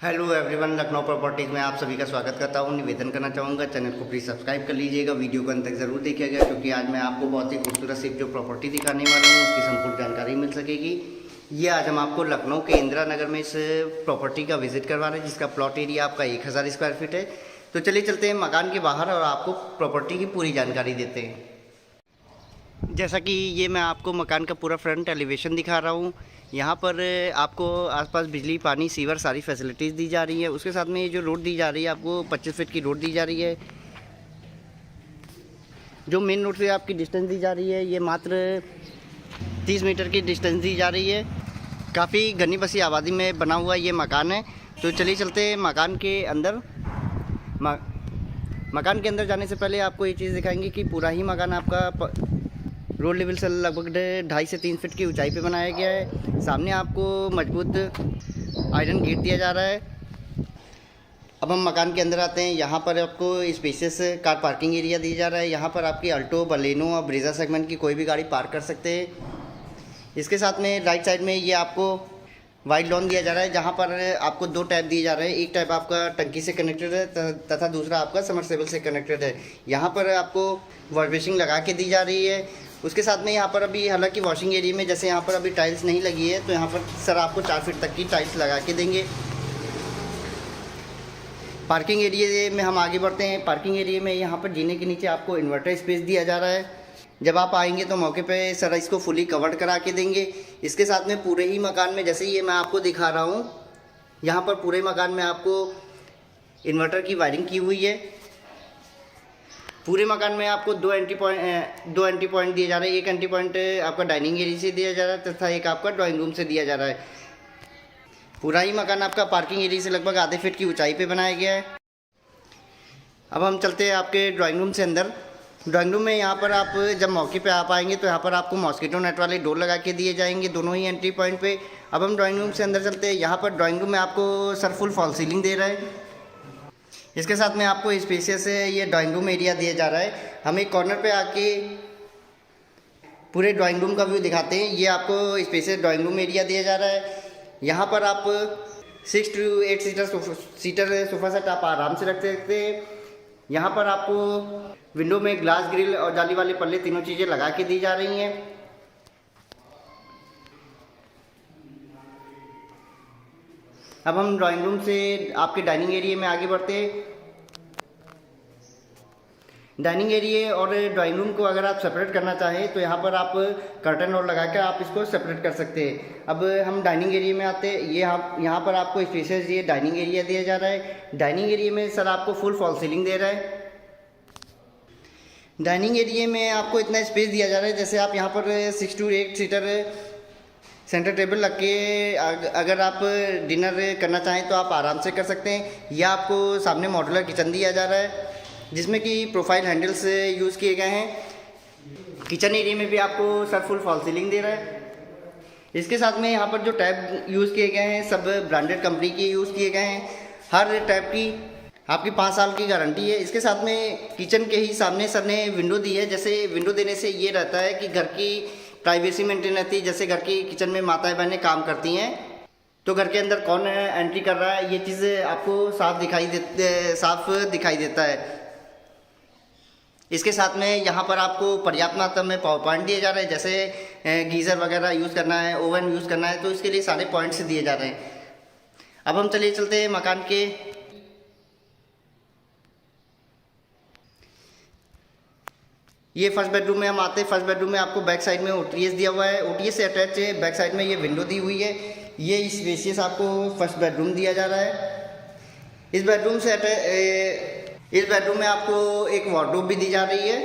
Hello everyone, Lucknow properties में आप सभी का स्वागत करता हूं। निवेदन करना चाहूँगा चैनल को प्लीज़ सब्सक्राइब कर लीजिएगा। वीडियो को अंत तक ज़रूर देखिएगा क्योंकि आज मैं आपको बहुत ही खूबसूरत सी जो प्रॉपर्टी दिखाने वाला हूँ उसकी संपूर्ण जानकारी मिल सकेगी। ये आज हम आपको लखनऊ के इंदिरा नगर में इस प्रॉपर्टी का विजिट करवा रहे हैं जिसका प्लॉट एरिया आपका 1000 स्क्वायर फीट है। तो चलिए चलते हैं मकान के बाहर और आपको प्रॉपर्टी की पूरी जानकारी देते हैं। जैसा कि ये मैं आपको मकान का पूरा फ्रंट एलिवेशन दिखा रहा हूँ। यहाँ पर आपको आसपास बिजली, पानी, सीवर सारी फैसिलिटीज़ दी जा रही है। उसके साथ में ये जो रोड दी जा रही है आपको 25 फीट की रोड दी जा रही है। जो मेन रोड से आपकी डिस्टेंस दी जा रही है ये मात्र 30 मीटर की डिस्टेंस दी जा रही है। काफ़ी घनी बसी आबादी में बना हुआ ये मकान है। तो चलिए चलते हैं मकान के अंदर। मकान के अंदर जाने से पहले आपको ये चीज़ दिखाएंगे कि पूरा ही मकान आपका रोड लेवल से लगभग 2.5 से 3 फीट की ऊंचाई पे बनाया गया है। सामने आपको मजबूत आयरन गेट दिया जा रहा है। अब हम मकान के अंदर आते हैं। यहाँ पर आपको स्पेशियस कार पार्किंग एरिया दिया जा रहा है। यहाँ पर आपकी अल्टो, बलेनो और ब्रेजा सेगमेंट की कोई भी गाड़ी पार्क कर सकते हैं। इसके साथ में राइट साइड में ये आपको वाइड लॉन दिया जा रहा है जहाँ पर आपको 2 टैप दिए जा रहे हैं। एक टैप आपका टंकी से कनेक्टेड है तथा दूसरा आपका समरसेबल से कनेक्टेड है। यहाँ पर आपको वॉश बेसिंग लगा के दी जा रही है। उसके साथ में यहाँ पर अभी हालांकि वॉशिंग एरिया में जैसे यहाँ पर अभी टाइल्स नहीं लगी है तो यहाँ पर सर आपको 4 फीट तक की टाइल्स लगा के देंगे। पार्किंग एरिया में हम आगे बढ़ते हैं। पार्किंग एरिया में यहाँ पर जीने के नीचे आपको इन्वर्टर स्पेस दिया जा रहा है। जब आप आएंगे तो मौके पे सर इसको फुली कवर्ड करा के देंगे। इसके साथ में पूरे ही मकान में जैसे ये मैं आपको दिखा रहा हूँ यहाँ पर पूरे मकान में आपको इन्वर्टर की वायरिंग की हुई है। पूरे मकान में आपको 2 एंट्री पॉइंट दिए जा रहे हैं। एक एंट्री पॉइंट आपका डाइनिंग एरिया से दिया जा रहा है तथा एक आपका ड्राइंग रूम से दिया जा रहा है। पूरा ही मकान आपका पार्किंग एरिया से लगभग आधे फीट की ऊंचाई पे बनाया गया है। अब हम चलते हैं आपके ड्राइंग रूम से अंदर। ड्राइंग रूम में यहाँ पर आप जब मौके पे आप आएंगे तो यहाँ पर आपको मॉस्किटो नेट वाले डोर लगा के दिए जाएंगे दोनों ही एंट्री पॉइंट पे। अब हम ड्राइंग रूम से अंदर चलते हैं। यहाँ पर ड्राइंग रूम में आपको सर फुल फॉल सीलिंग दे रहा है। इसके साथ में आपको स्पेशियस ये ड्राइंग रूम एरिया दिया जा रहा है। हम एक कॉर्नर पे आके पूरे ड्राइंग रूम का व्यू दिखाते हैं। ये आपको स्पेशियस ड्राइंग रूम एरिया दिया जा रहा है। यहाँ पर आप 6 to 8 सीटर सोफा सेट आप आराम से रख सकते हैं। यहाँ पर आपको विंडो में ग्लास ग्रिल और जाली वाले पल्ले तीनों चीज़ें लगा के दी जा रही हैं। अब हम ड्राइंग रूम से आपके डाइनिंग एरिया में आगे बढ़ते हैं। डाइनिंग एरिया और ड्राइंग रूम को अगर आप सेपरेट करना चाहें तो यहाँ पर आप कर्टन और लगा कर आप इसको सेपरेट कर सकते हैं। अब हम डाइनिंग एरिया में आते हैं। ये यहाँ पर आपको स्पेशियस ये डाइनिंग एरिया दिया जा रहा है। डाइनिंग एरिया में सर आपको फुल फॉल सीलिंग दे रहा है। डाइनिंग एरिया में आपको इतना स्पेस दिया जा रहा है जैसे आप यहाँ पर 6 to 8 सीटर सेंटर टेबल रख के अगर आप डिनर करना चाहें तो आप आराम से कर सकते हैं। या आपको सामने मॉड्यूलर किचन दिया जा रहा है जिसमें कि प्रोफाइल हैंडल्स यूज़ किए गए हैं। किचन एरिया में भी आपको सर फुल फॉल सीलिंग दे रहा है। इसके साथ में यहाँ पर जो टैब यूज़ किए गए हैं सब ब्रांडेड कंपनी के यूज़ किए गए हैं। हर टैब की आपकी 5 साल की गारंटी है। इसके साथ में किचन के ही सामने सर ने विंडो दी है। जैसे विंडो देने से ये रहता है कि घर की प्राइवेसी मेंटेन रहती है। जैसे घर की किचन में माताएं बहनें काम करती हैं तो घर के अंदर कौन एंट्री कर रहा है ये चीज़ आपको साफ दिखाई देता है। इसके साथ में यहाँ पर आपको पर्याप्त मात्रा में पावर पॉइंट दिए जा रहे हैं। जैसे गीज़र वगैरह यूज़ करना है, ओवन यूज़ करना है तो इसके लिए सारे पॉइंट्स दिए जा रहे हैं। अब हम चलते हैं मकान के ये फर्स्ट बेडरूम में हम आते हैं। फर्स्ट बेडरूम में आपको बैक साइड में ओटीएस दिया हुआ है। ओटीएस से अटैच है। बैक साइड में ये विंडो दी हुई है। ये स्पेशियस आपको फर्स्ट बेडरूम दिया जा रहा है। इस बेडरूम में आपको एक वार्डरोब भी दी जा रही है।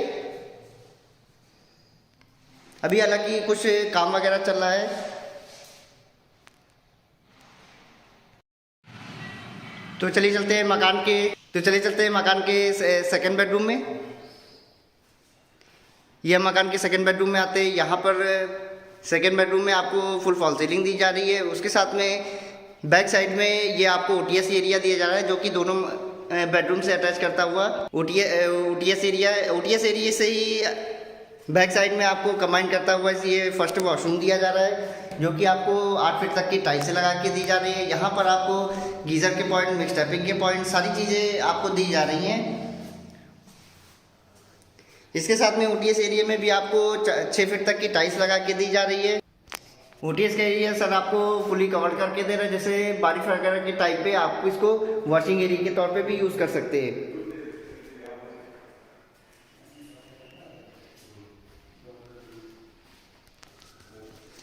अभी हालांकि कुछ काम वगैरह चल रहा है। तो चलिए चलते हैं मकान के सेकंड बेडरूम में। यह मकान के सेकंड बेडरूम में आते हैं। यहाँ पर सेकंड बेडरूम में आपको फुल फॉल सीलिंग दी जा रही है। उसके साथ में बैक साइड में ये आपको ओटीएस एरिया दिया जा रहा है जो कि दोनों बेडरूम से अटैच करता हुआ ओटीएस एरिया से ही बैक साइड में आपको कंबाइन करता हुआ ये फर्स्ट वॉशरूम दिया जा रहा है, जो कि आपको 8 फीट तक की टाइल्स लगा के दी जा रही है। यहाँ पर आपको गीज़र के पॉइंट, मिक्स टैपिंग के पॉइंट, सारी चीज़ें आपको दी जा रही हैं। इसके साथ में ओटीएस एरिया में भी आपको 6 फीट तक की टाइल्स लगा के दी जा रही है। ओटीएस का एरिया सर आपको फुली कवर करके दे रहा है, जैसे बारिश वगैरह के टाइप पे आप इसको वॉशिंग एरिया के तौर पे भी यूज़ कर सकते हैं।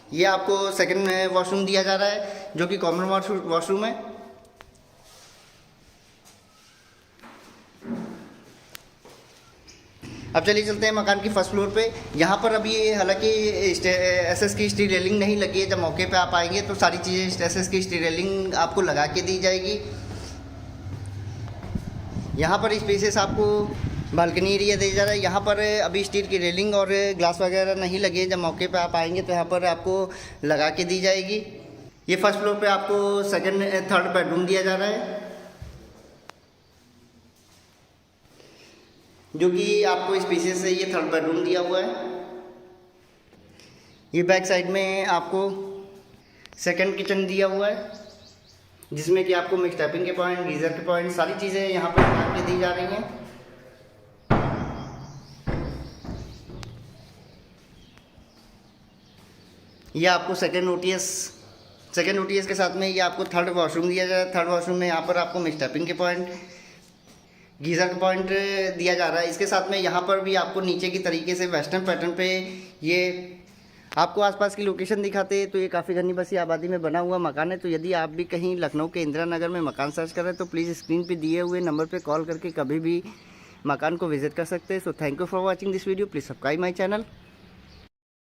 ये आपको सेकंड वॉशरूम दिया जा रहा है, जो कि कॉमन वॉशरूम है। अब चलिए चलते हैं मकान की फर्स्ट फ्लोर पे। यहाँ पर अभी हालांकि एसएस की स्टील रेलिंग नहीं लगी है। जब मौके पे आप आएंगे तो सारी चीज़ें एसएस की स्टील रेलिंग आपको लगा के दी जाएगी। यहाँ पर स्पेसेस आपको बालकनी एरिया दिया जा रहा है। यहाँ पर अभी स्टील की रेलिंग और ग्लास वगैरह नहीं लगे। जब मौके पे आप आएंगे तो यहाँ पर आपको लगा के दी जाएगी। ये फर्स्ट फ्लोर पे आपको थर्ड बेडरूम दिया जा रहा है, जो कि आपको स्पेसेस से ये थर्ड बेडरूम दिया हुआ है। ये बैक साइड में आपको सेकंड किचन दिया हुआ है, जिसमें कि आपको मिक्स टैपिंग के पॉइंट, गीज़र के पॉइंट, सारी चीज़ें यहाँ पर लगा के दी जा रही हैं। ये आपको सेकंड ओटीएस के साथ में ये आपको थर्ड वॉशरूम दिया जा रहा है। थर्ड वॉशरूम में यहाँ पर आपको मिक्स टैपिंग के पॉइंट, गीज़र का पॉइंट दिया जा रहा है। इसके साथ में यहाँ पर भी आपको नीचे की तरीके से वेस्टर्न पैटर्न पे ये आपको आसपास की लोकेशन दिखाते हैं। तो ये काफ़ी घनी बसी आबादी में बना हुआ मकान है। तो यदि आप भी कहीं लखनऊ के इंदिरा नगर में मकान सर्च करें तो प्लीज़ स्क्रीन पे दिए हुए नंबर पे कॉल करके कभी भी मकान को विजिट कर सकते हैं। So thank you for watching this video. Please subscribe my channel.